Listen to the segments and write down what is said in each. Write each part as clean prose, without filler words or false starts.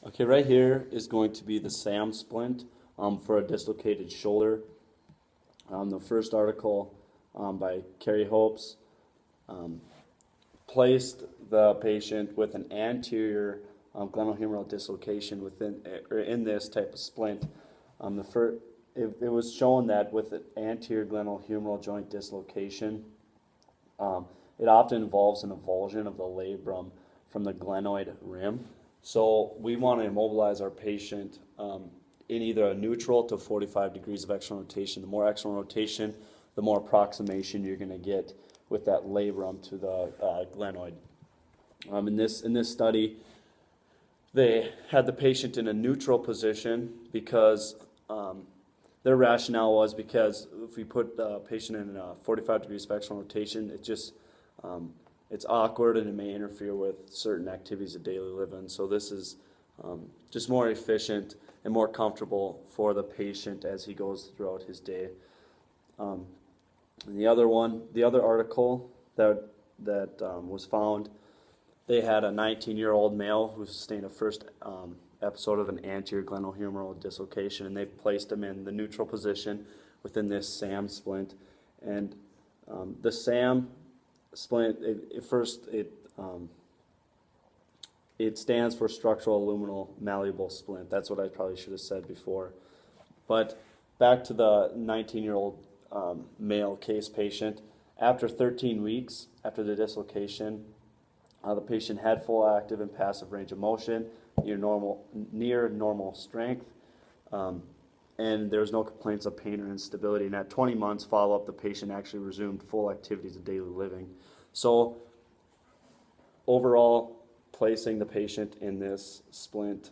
Okay, right here is going to be the SAM splint for a dislocated shoulder. The first article by Carrie Hopes placed the patient with an anterior glenohumeral dislocation in this type of splint. It was shown that with an anterior glenohumeral joint dislocation, it often involves an avulsion of the labrum from the glenoid rim. So we want to immobilize our patient in either a neutral to 45 degrees of external rotation. The more external rotation, the more approximation you're going to get with that labrum to the glenoid. In this study, they had the patient in a neutral position because their rationale was because if we put the patient in 45 degrees of external rotation, it's awkward and it may interfere with certain activities of daily living. So this is just more efficient and more comfortable for the patient as he goes throughout his day. And the other article that was found, they had a 19-year-old male who sustained a first episode of an anterior glenohumeral dislocation, and they placed him in the neutral position within this SAM splint. And the SAM splint, it stands for structural luminal malleable splint. That's what I probably should have said before. But back to the 19-year-old male case patient. After 13 weeks after the dislocation, the patient had full active and passive range of motion, near normal strength, and there was no complaints of pain or instability. And at 20 months follow-up, the patient actually resumed full activities of daily living. So overall, placing the patient in this splint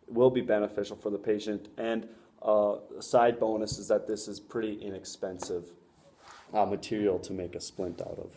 will be beneficial for the patient. And a side bonus is that this is pretty inexpensive material to make a splint out of.